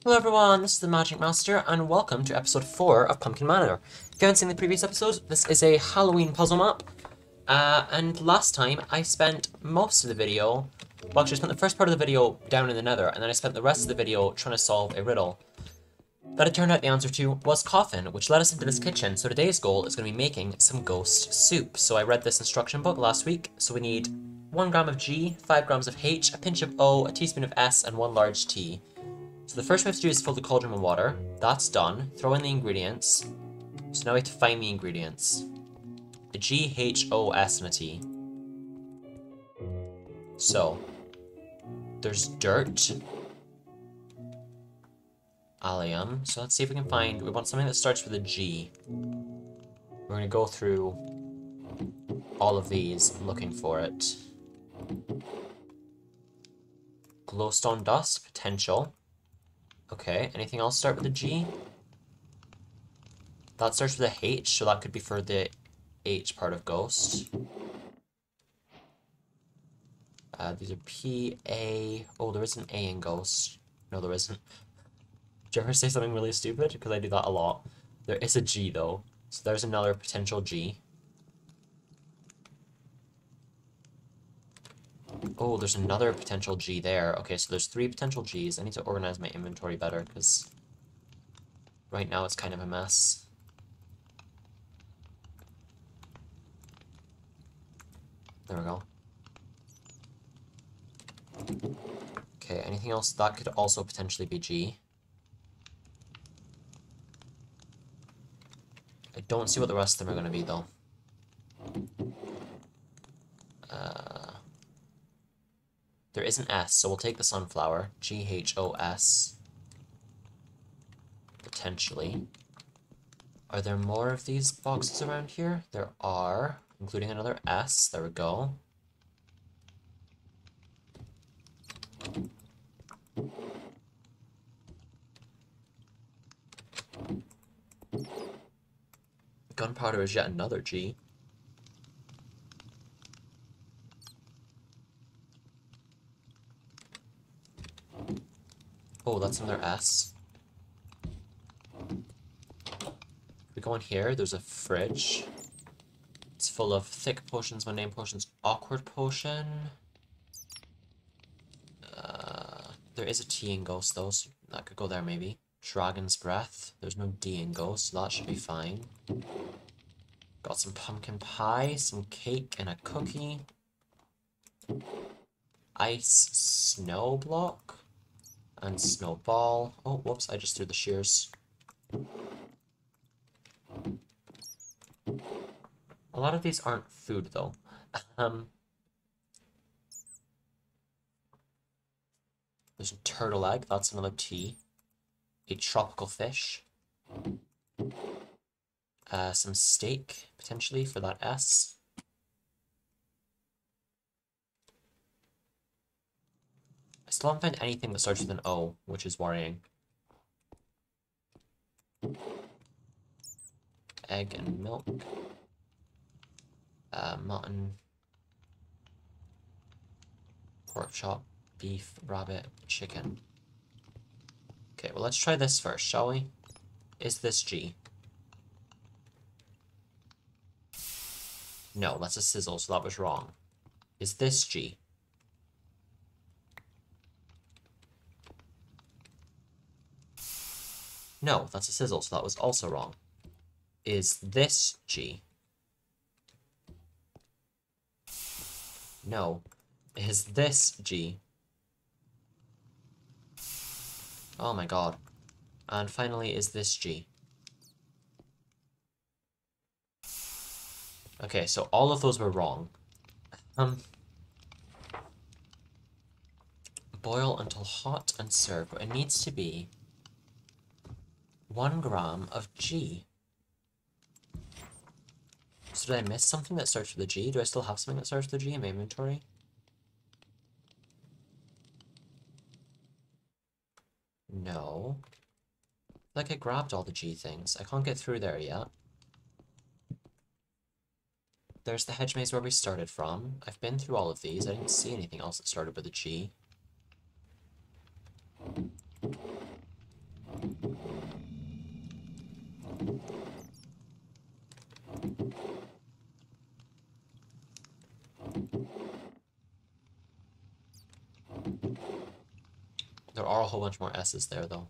Hello everyone, this is the Magic Master, and welcome to episode 4 of Pumpkin Manor. If you haven't seen the previous episodes, this is a Halloween puzzle map. And last time, I spent most of the video, well actually I spent the first part of the video down in the nether, and then I spent the rest of the video trying to solve a riddle that it turned out the answer to was coffin, which led us into this kitchen. So today's goal is going to be making some ghost soup. So I read this instruction book last week, so we need 1 gram of G, 5 grams of H, a pinch of O, a teaspoon of S, and 1 large T. So the first we have to do is fill the cauldron with water. That's done. Throw in the ingredients. So now we have to find the ingredients. A G, H, O, S, and a T. So, there's dirt. Allium. So let's see if we can find, we want something that starts with a G. We're going to go through all of these looking for it. Glowstone dust, potential. Okay, anything else start with a G? That starts with a H, so that could be for the H part of ghost. These are P, A... Oh, there is an A in ghost. No, there isn't. Did you ever say something really stupid? Because I do that a lot. There is a G, though. So there's another potential G. Oh, there's another potential G there. Okay, so there's 3 potential Gs. I need to organize my inventory better, because right now it's kind of a mess. There we go. Okay, anything else? That could also potentially be G. I don't see what the rest of them are going to be, though. There is an S, so we'll take the sunflower. G-H-O-S. Potentially. Are there more of these boxes around here? There are, including another S. There we go. Gunpowder is yet another G. Oh, that's another S. We go in here, there's a fridge. It's full of thick potions, mundane potions, awkward potion. There is a T in ghost though, so that could go there maybe. Dragon's breath. There's no D in ghost, so that should be fine. Got some pumpkin pie, some cake, and a cookie. Ice snow block. And snowball. Oh, whoops, I just threw the shears. A lot of these aren't food, though. There's a turtle egg, that's another T. A tropical fish. Some steak, potentially, for that S. I still haven't found anything that starts with an O, which is worrying. Egg and milk. Mutton. Pork chop. Beef. Rabbit. Chicken. Okay, well let's try this first, shall we? Is this G? No, that's a sizzle, so that was wrong. Is this G? No, that's a sizzle, so that was also wrong. Is this G? No. Is this G? Oh my god. And finally, is this G? Okay, so all of those were wrong. Boil until hot and serve, but it needs to be 1 gram of G. So did I miss something that starts with a G? Do I still have something that starts with a G in my inventory? No. Like I grabbed all the G things. I can't get through there yet. There's the hedge maze where we started from. I've been through all of these. I didn't see anything else that started with a G. There are a whole bunch more S's there, though.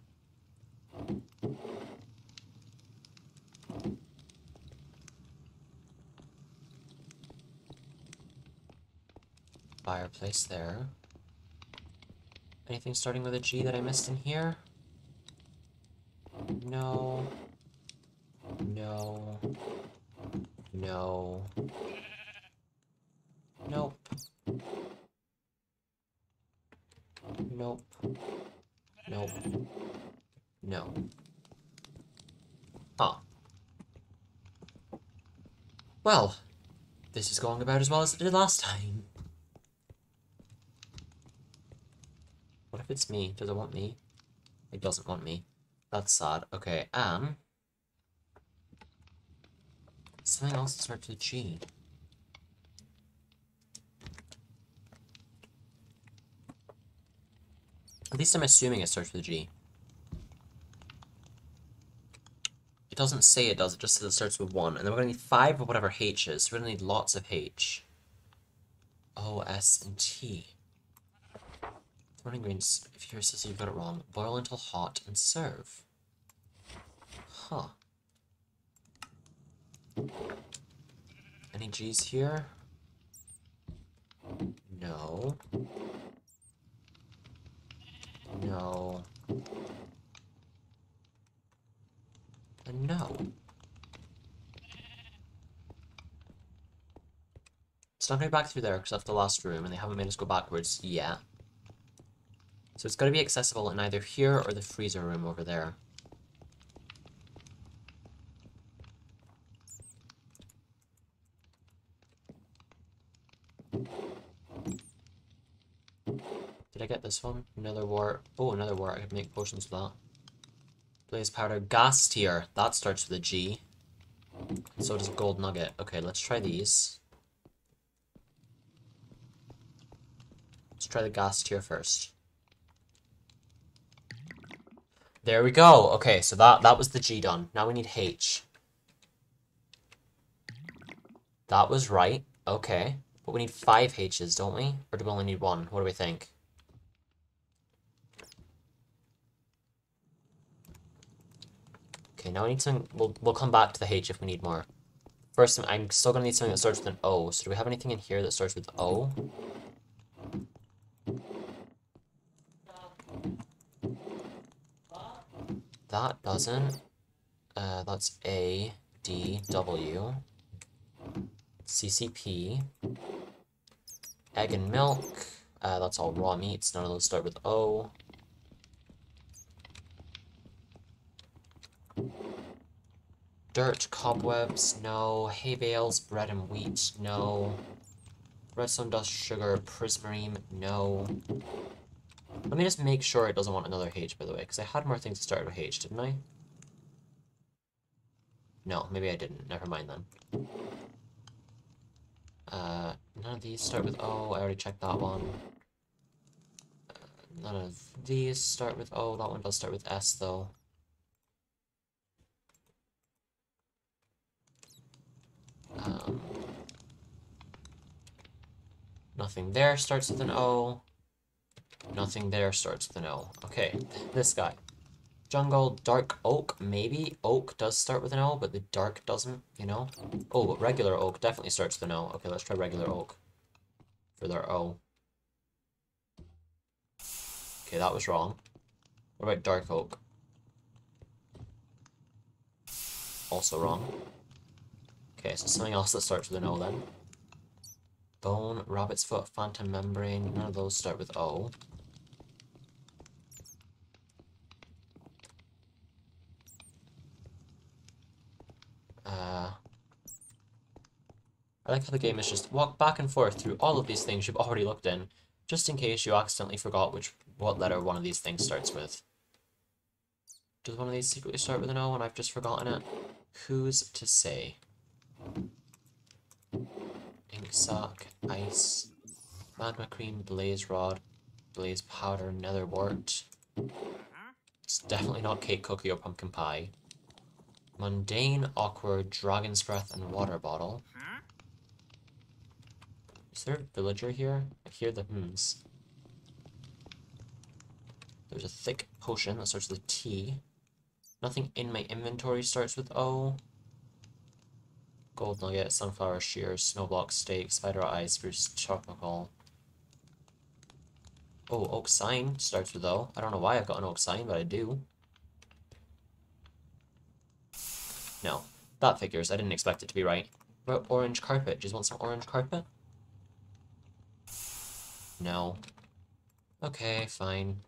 Fireplace there. Anything starting with a G that I missed in here? No. No. No. Nope. Nope. Nope. No. Huh. Well, this is going about as well as it did last time. What if it's me? Does it want me? It doesn't want me. That's sad. Okay, something else that starts with G. At least I'm assuming it starts with G. It doesn't say it does, it just says it starts with 1. And then we're gonna need 5 of whatever H is. So we're gonna need lots of H. O, S, and T. Morning greens, if you're so you've got it wrong. Boil until hot and serve. Huh. Any G's here? No. No. And no. It's not going to be back through there because that's the last room and they haven't made us go backwards yet. So it's got to be accessible in either here or the freezer room over there. Did I get this one? Another wart. Oh, another wart. I could make potions with that. Blaze powder. Gas tier. That starts with a G. And so does gold nugget. Okay, let's try these. Let's try the gas tier first. There we go. Okay, so that was the G done. Now we need H. That was right. Okay. But we need 5 H's, don't we? Or do we only need 1? What do we think? Okay, now we need something. We'll come back to the H if we need more. First, I'm still gonna need something that starts with an O. So do we have anything in here that starts with O? That doesn't. That's A, D, W, CCP, egg and milk. That's all raw meats. None of those start with O. Dirt, cobwebs, no. Hay bales, bread and wheat, no. Redstone, dust, sugar, prismarine, no. Let me just make sure it doesn't want another H, by the way, because I had more things that started with H, didn't I? No, maybe I didn't. Never mind then. None of these start with O. I already checked that one. None of these start with O. That one does start with S, though. Nothing there starts with an O. Nothing there starts with an O. Okay, this guy. Jungle, dark oak, maybe. Oak does start with an O, but the dark doesn't, you know? Oh, but regular oak definitely starts with an O. Okay, let's try regular oak for their O. Okay, that was wrong. What about dark oak? Also wrong. Okay, so something else that starts with an O then. Bone, rabbit's foot, phantom membrane, none of those start with O. I like how the game is just walk back and forth through all of these things you've already looked in, just in case you accidentally forgot what letter one of these things starts with. Does one of these secretly start with an O and I've just forgotten it? Who's to say? Ink sac, ice, magma cream, blaze rod, blaze powder, nether wart. It's definitely not cake, cookie, or pumpkin pie. Mundane, awkward, dragon's breath, and water bottle. Is there a villager here? I hear the hmms. There's a thick potion that starts with a T. Nothing in my inventory starts with O. Gold nugget, sunflower shears, snowblock steak, spider eye, spruce tropical. Oh, oak sign starts with O. I don't know why I've got an oak sign, but I do. No, that figures. I didn't expect it to be right. What about orange carpet? Do you want some orange carpet? No. Okay, fine.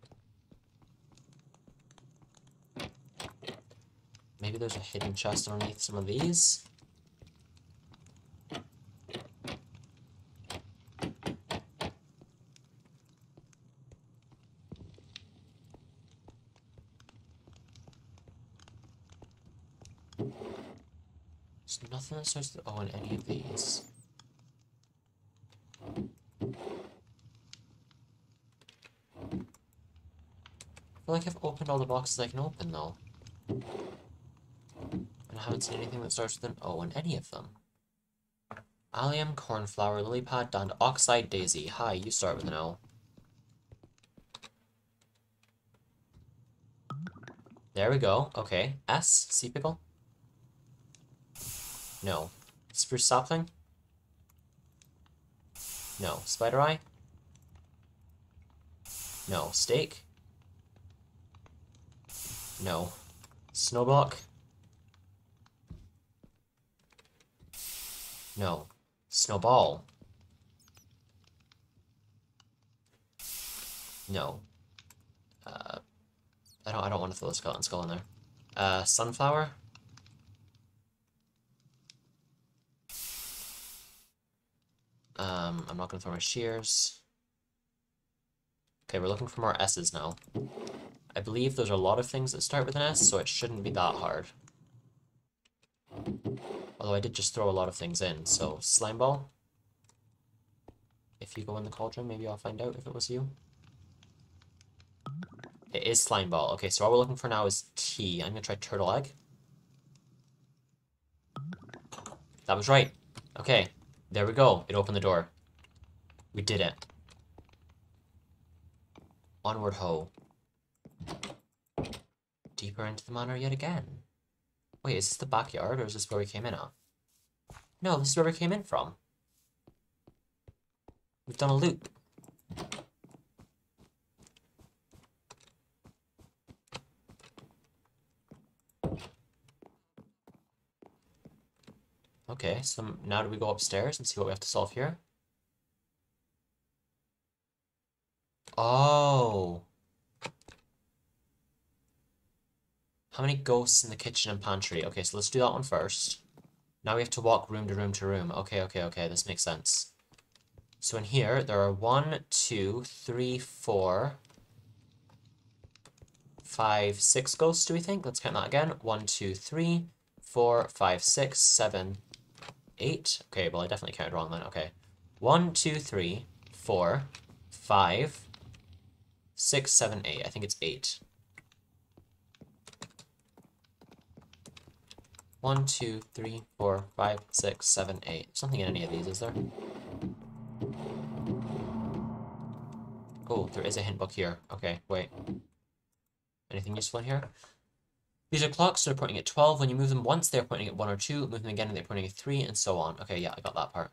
Maybe there's a hidden chest underneath some of these? There's nothing that starts with O in any of these. I feel like I've opened all the boxes I can open, though. And I haven't seen anything that starts with an O in any of them. Allium, cornflower, lily pad, and oxide daisy. Hi, you start with an O. There we go. Okay. S, sea pickle? No. Spruce sapling? No. Spider eye? No. Steak? No. Snowblock? No. Snowball? No. I don't want to throw a skeleton skull in there. Sunflower? I'm not gonna throw my shears. Okay, we're looking for more S's now. I believe there's a lot of things that start with an S, so it shouldn't be that hard. Although I did just throw a lot of things in, so slime ball. If you go in the cauldron, maybe I'll find out if it was you. It is slime ball. Okay, so all we're looking for now is T. I'm gonna try turtle egg. That was right. Okay, there we go. It opened the door. We did it. Onward ho. Deeper into the manor yet again. Wait, is this the backyard, or is this where we came in at? No, this is where we came in from. We've done a loop. Okay, so now do we go upstairs and see what we have to solve here? Oh. How many ghosts in the kitchen and pantry? Okay, so let's do that one first. Now we have to walk room to room to room. Okay, this makes sense. So in here, there are 1, 2, 3, 4, 5, 6 ghosts, do we think? Let's count that again. 1, 2, 3, 4, 5, 6, 7, 8. Okay, well, I definitely counted wrong then. Okay. 1, 2, 3, 4, 5, 6, 7, 8. I think it's 8. 1, 2, 3, 4, 5, 6, 7, 8. There's nothing in any of these, is there? Oh, there is a hint book here. Okay, wait. Anything useful in here? These are clocks, so they're pointing at 12. When you move them once, they're pointing at 1 or 2. Move them again, and they're pointing at 3, and so on. Okay, yeah, I got that part.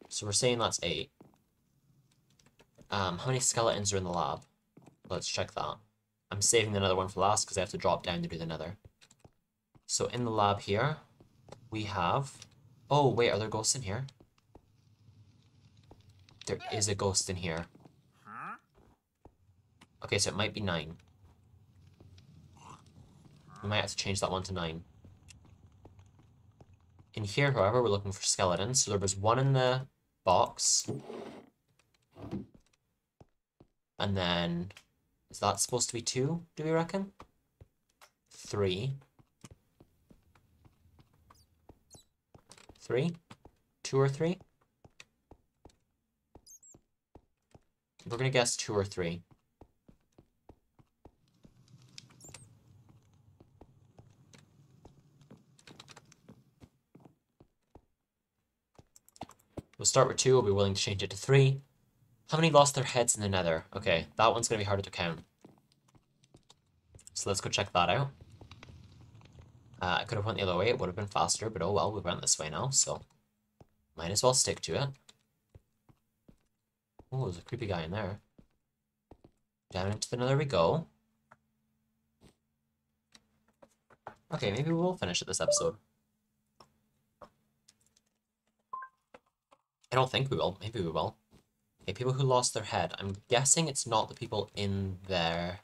So we're saying that's 8. How many skeletons are in the lab? Let's check that. I'm saving another one for last because I have to drop down to do the nether. So in the lab here, we have... Oh, wait, are there ghosts in here? There is a ghost in here. Okay, so it might be 9. We might have to change that one to 9. In here, however, we're looking for skeletons. So there was 1 in the box. And then... Is that supposed to be 2, do we reckon? 3. 3? 2 or 3? We're gonna guess 2 or 3. We'll start with 2, we'll be willing to change it to 3. How many lost their heads in the nether? Okay, that one's gonna be harder to count. So let's go check that out. I could have went the other way, it would have been faster, but oh well, we went this way now, so might as well stick to it. Oh, there's a creepy guy in there. Down into the nether we go. Okay, maybe we'll finish it this episode. I don't think we will. Maybe we will. Okay, people who lost their head. I'm guessing it's not the people in there.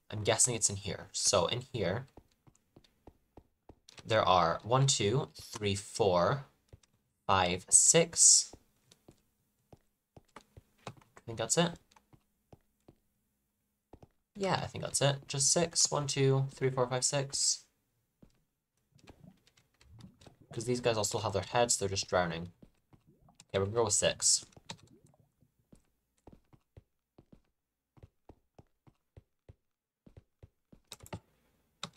I'm guessing it's in here. So in here, there are 1, 2, 3, 4, 5, 6. I think that's it. Yeah, I think that's it. Just 6. 1, 2, 3, 4, 5, 6. Because these guys all still have their heads, they're just drowning. Okay, we're gonna go with 6.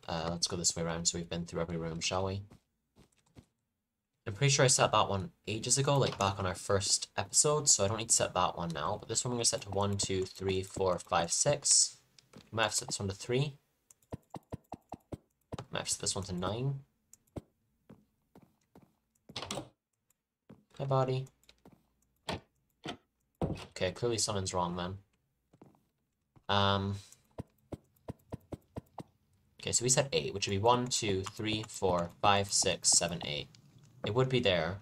Let's go this way around so we've been through every room, shall we? I'm pretty sure I set that one ages ago, like back on our first episode, so I don't need to set that one now. But this one I'm going to set to 1, 2, 3, 4, 5, 6. I might have to set this one to 3. I might have to set this one to 9. Hi, body. Okay, clearly something's wrong then. Okay, so we said 8, which would be 1, 2, 3, 4, 5, 6, 7, 8. It would be there.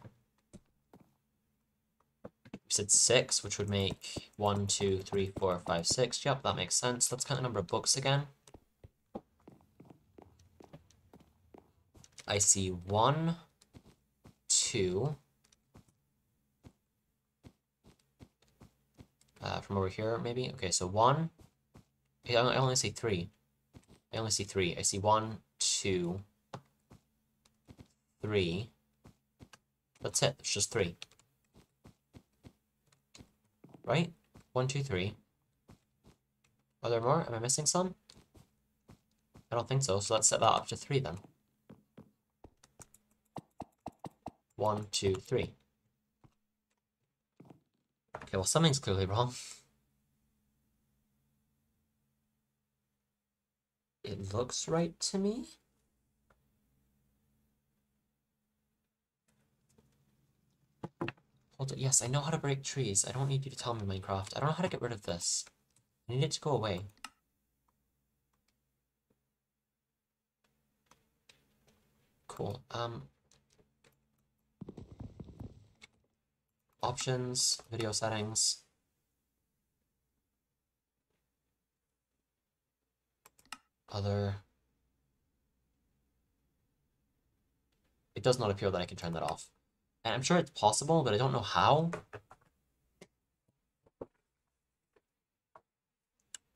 We said 6, which would make 1, 2, 3, 4, 5, 6. Yep, that makes sense. Let's count the number of books again. I see 1, 2. From over here, maybe? Okay, so 1. I only see 3. I only see 3. I see 1, 2, 3. That's it. It's just 3. Right? 1, 2, 3. Are there more? Am I missing some? I don't think so. So let's set that up to 3 then. 1, 2, 3. Okay, well, something's clearly wrong. It looks right to me. Hold it. Yes, I know how to break trees. I don't need you to tell me, Minecraft. I don't know how to get rid of this. I need it to go away. Cool. Options, video settings. Other. It does not appear that I can turn that off. And I'm sure it's possible, but I don't know how.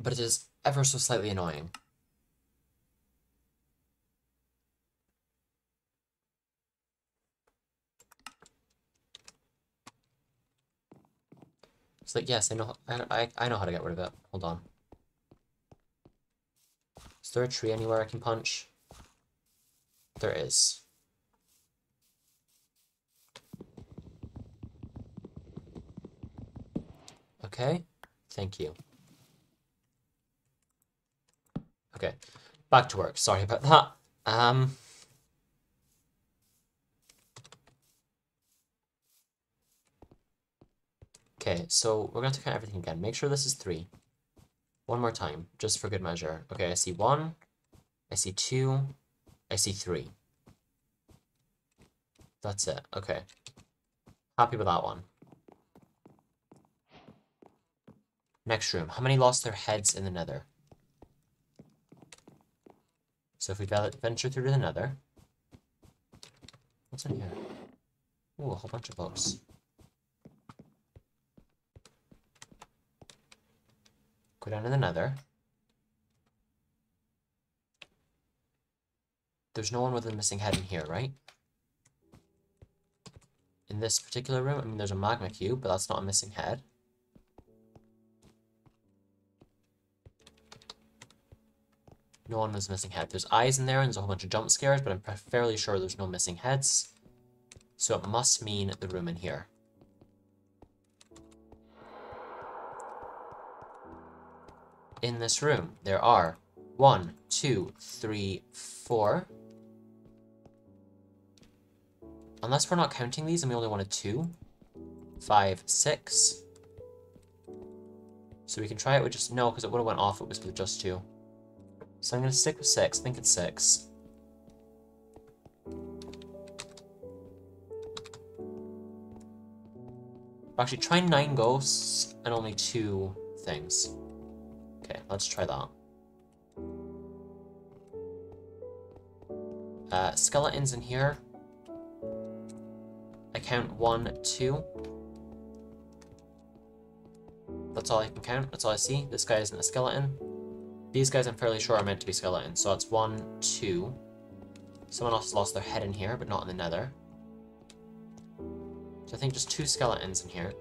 But it is ever so slightly annoying. It's like, yes, I know how to get rid of it. Hold on. Is there a tree anywhere I can punch? There is. Okay, thank you. Okay, back to work. Sorry about that. Okay, so we're going to count everything again. Make sure this is 3. One more time, just for good measure. Okay, I see 1, I see 2, I see 3. That's it. Okay. Happy with that one. Next room. How many lost their heads in the nether? So if we venture through to the nether. What's in here? Ooh, a whole bunch of books. Go down to the nether. There's no one with a missing head in here, right? In this particular room, I mean, there's a magma cube, but that's not a missing head. No one was missing head. There's eyes in there, and there's a whole bunch of jump scares, but I'm fairly sure there's no missing heads. So it must mean the room in here. in this room. There are 1, 2, 3, 4. Unless we're not counting these and we only wanted 2, 5, 6. So we can try it with just... No, because it would have went off if it was with just 2. So I'm going to stick with 6. I think it's 6. Actually, try 9 ghosts and only 2 things. Okay, let's try that. Skeletons in here. I count 1, 2. That's all I can count. That's all I see. This guy isn't a skeleton. These guys I'm fairly sure are meant to be skeletons. So that's 1, 2. Someone else has lost their head in here, but not in the nether. So I think just 2 skeletons in here.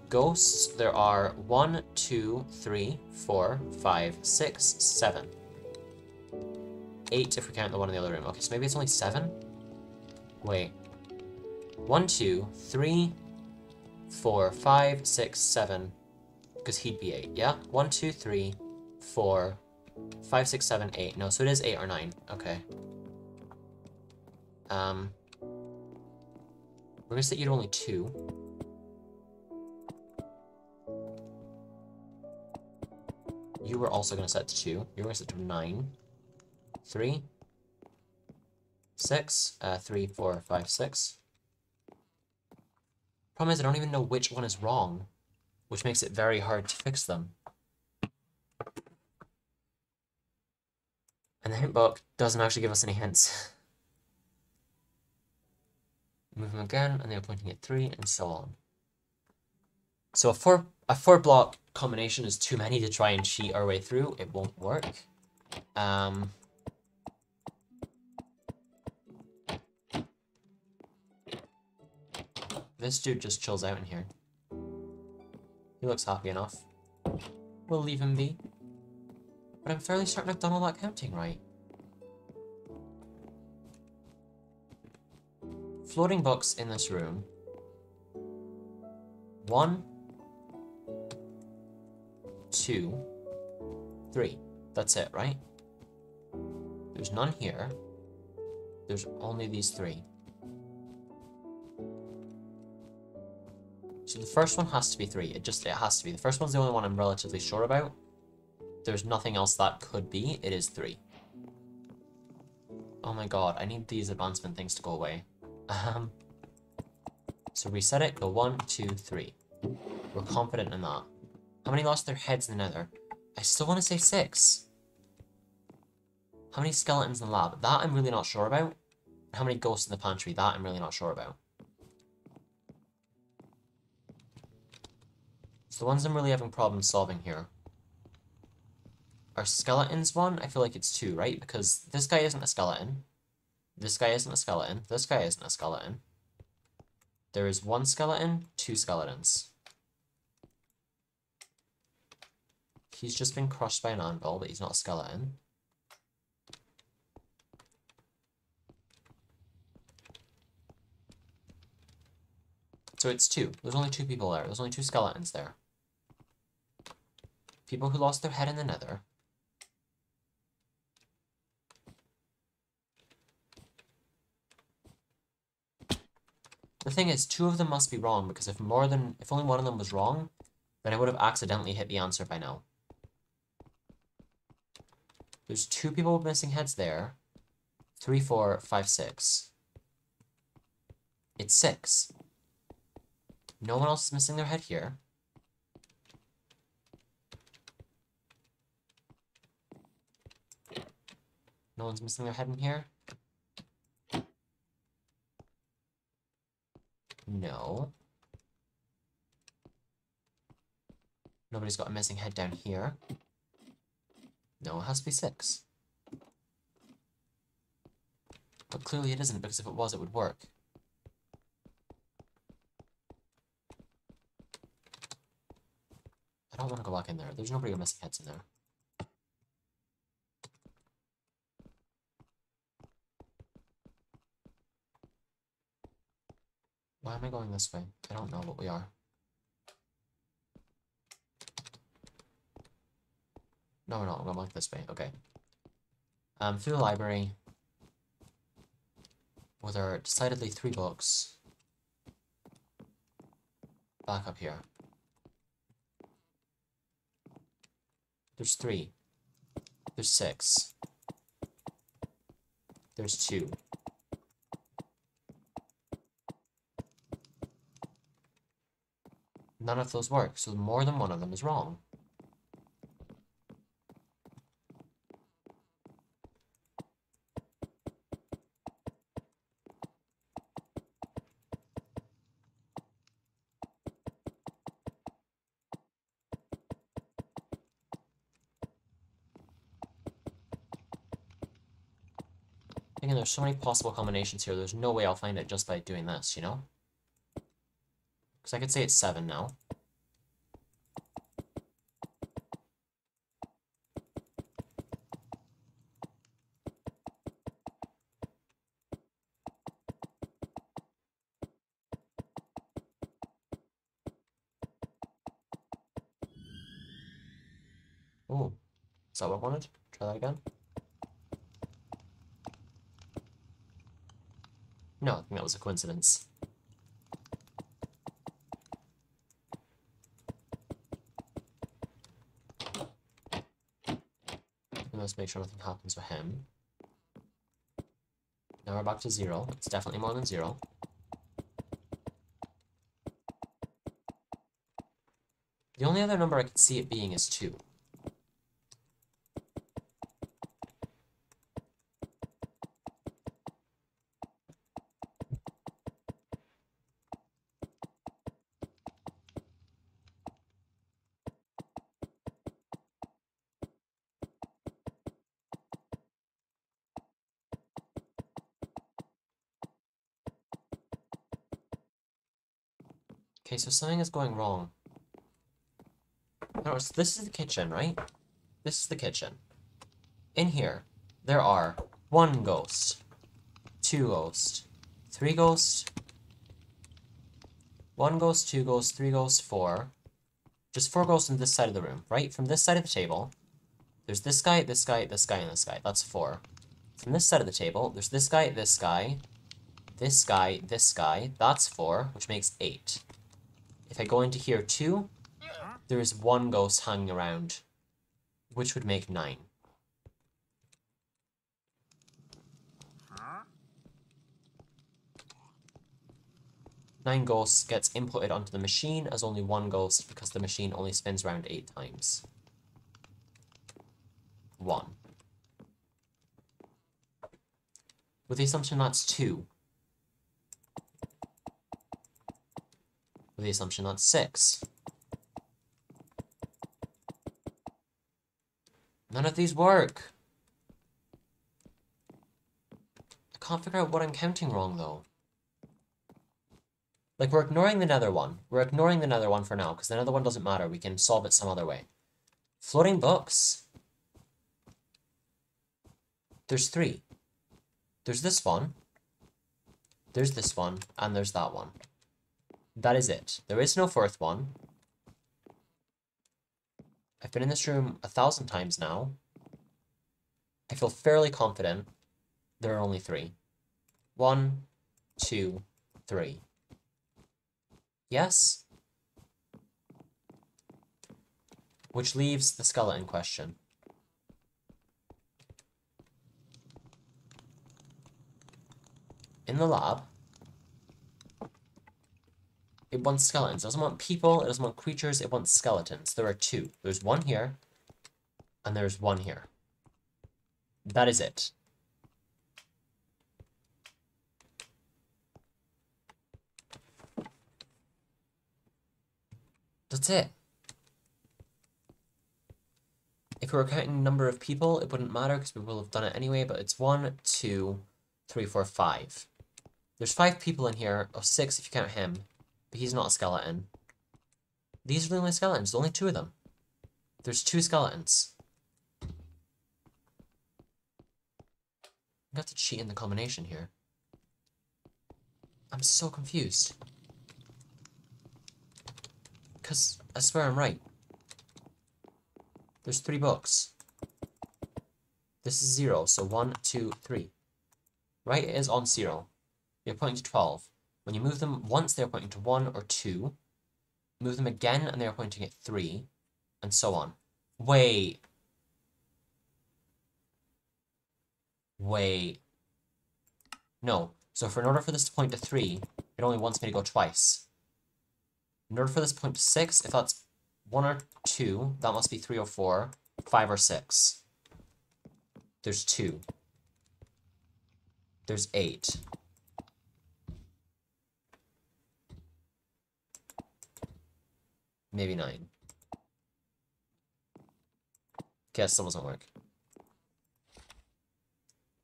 Ghosts, there are 1, 2, 3, 4, 5, 6, 7. 8 if we count the one in the other room. Okay, so maybe it's only 7? Wait. 1, 2, 3, 4, 5, 6, 7. Because he'd be 8, yeah? 1, 2, 3, 4, 5, 6, 7, 8. No, so it is 8 or 9. Okay. We're gonna say you'd only 2. You were also gonna set to 2. You're gonna set to 9. 3. 6. 3, 4, 5, 6. Problem is I don't even know which one is wrong, which makes it very hard to fix them. And the hint book doesn't actually give us any hints. Move them again, and they're pointing at 3, and so on. So a four block combination is too many to try and cheat our way through. It won't work. This dude just chills out in here. He looks happy enough. We'll leave him be. But I'm fairly certain I've done all that counting right. Floating books in this room. 1, 2, 3. That's it, right? There's none here. There's only these 3. So the first one has to be 3. It has to be. The first one's the only one I'm relatively sure about. There's nothing else that could be. It is 3. Oh my god, I need these advancement things to go away. So reset it, go 1, 2, 3. We're confident in that. How many lost their heads in the nether? I still want to say 6. How many skeletons in the lab? That I'm really not sure about. How many ghosts in the pantry? That I'm really not sure about. So the ones I'm really having problems solving here are skeletons 1. I feel like it's 2, right? Because this guy isn't a skeleton. This guy isn't a skeleton. This guy isn't a skeleton. There is 1 skeleton, 2 skeletons. He's just been crushed by an anvil, but he's not a skeleton. So it's 2. There's only 2 people there. There's only 2 skeletons there. People who lost their head in the nether. The thing is, 2 of them must be wrong, because if only one of them was wrong, then I would have accidentally hit the answer by now. There's 2 people with missing heads there. 3, 4, 5, 6. It's 6. No one else is missing their head here. No one's missing their head in here. No. Nobody's got a missing head down here. No, it has to be 6. But clearly it isn't, because if it was, it would work. I don't want to go back in there. There's nobody with missing heads in there. Why am I going this way? I don't know what we are. No, we're not. We're going back this way. Okay. Through the library. Well, there are decidedly 3 books. Back up here. There's 3. There's 6. There's 2. None of those work, so more than one of them is wrong. Again, there's so many possible combinations here, there's no way I'll find it just by doing this, you know? Because I could say it's 7 now. Oh, is that what I wanted? Try that again. No, I think that was a coincidence. Let's make sure nothing happens with him. Now we're back to 0. It's definitely more than 0. The only other number I could see it being is 2. Okay, so something is going wrong. No, so this is the kitchen, right? This is the kitchen. In here, there are 1 ghost, 2 ghosts, 3 ghosts, 1 ghost, 2 ghosts, 3 ghosts, 4. Just 4 ghosts on this side of the room, right? From this side of the table, there's this guy, this guy, this guy, and this guy. That's 4. From this side of the table, there's this guy, this guy, this guy, this guy. That's 4, which makes 8. If I go into here too, there is 1 ghost hanging around, which would make 9. Nine ghosts gets inputted onto the machine as only 1 ghost because the machine only spins around 8 times. 1. With the assumption that's 2. With the assumption that's 6. None of these work. I can't figure out what I'm counting wrong, though. Like, we're ignoring the nether one. We're ignoring the nether one for now, because the nether one doesn't matter. We can solve it some other way. Floating books. There's 3. There's this one. There's this one. And there's that one. That is it. There is no 4th one. I've been in this room 1,000 times now. I feel fairly confident there are only 3. 1, 2, 3. Yes? Which leaves the skeleton question. In the lab, it wants skeletons. It doesn't want people, it doesn't want creatures, it wants skeletons. There are 2. There's 1 here, and there's 1 here. That is it. That's it. If we were counting number of people, it wouldn't matter because we will have done it anyway, but it's 1, 2, 3, 4, 5. There's 5 people in here, or 6 if you count him, but he's not a skeleton. These are the only skeletons, only 2 of them. There's 2 skeletons. I'm gonna have to cheat in the combination here. I'm so confused. Because I swear I'm right. There's 3 books. This is 0, so 1, 2, 3. Right, it is on 0. They're pointing to 12. When you move them once, they're pointing to 1 or 2. Move them again, and they're pointing at 3, and so on. Wait. Wait. No. So in order for this to point to 3, it only wants me to go twice. In order for this to point to 6, if that's 1 or 2, that must be 3 or 4, 5 or 6. There's 2. There's 8. Maybe 9. Okay, that still doesn't work.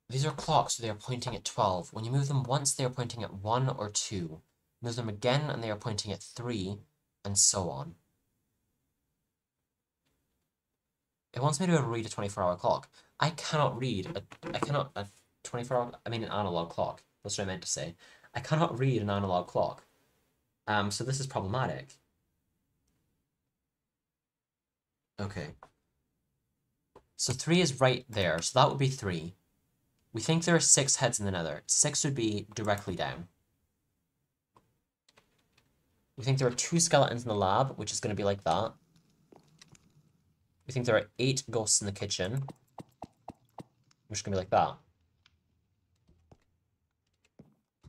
These are clocks, so they are pointing at 12. When you move them once, they are pointing at 1 or 2. Move them again, and they are pointing at 3, and so on. It wants me to read a 24-hour clock. I cannot read a 24-hour, I mean an analog clock. That's what I meant to say. I cannot read an analog clock. So this is problematic. Okay. So 3 is right there, so that would be 3. We think there are 6 heads in the nether. 6 would be directly down. We think there are 2 skeletons in the lab, which is going to be like that. We think there are 8 ghosts in the kitchen, which is going to be like that.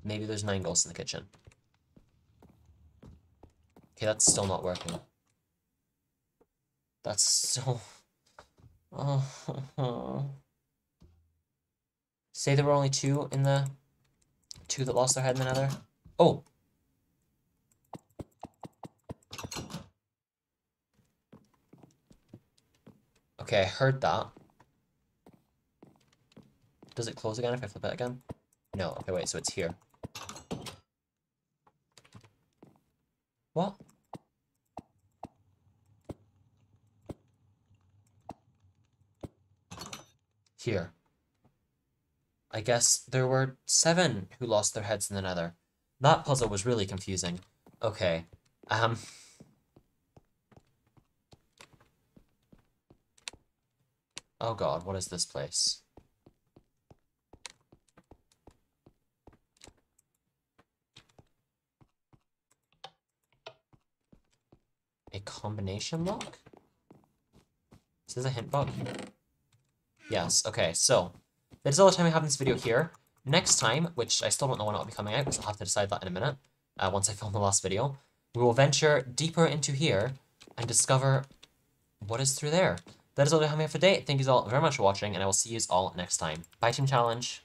Maybe there's 9 ghosts in the kitchen. Okay, that's still not working. That's so... Oh. Say there were only 2 in the... 2 that lost their head in the nether. Oh! Okay, I heard that. Does it close again if I flip it again? No. Okay, wait, so it's here. What? Here. I guess there were 7 who lost their heads in the nether. That puzzle was really confusing. Okay. Oh god, what is this place? A combination lock? Is this a hint book? Yes, okay, so that is all the time we have in this video here. Next time, which I still don't know when it'll be coming out, because I'll have to decide that in a minute, once I film the last video, we will venture deeper into here and discover what is through there. That is all the time we have for today. Thank you all very much for watching, and I will see you all next time. Bye, Team Challenge!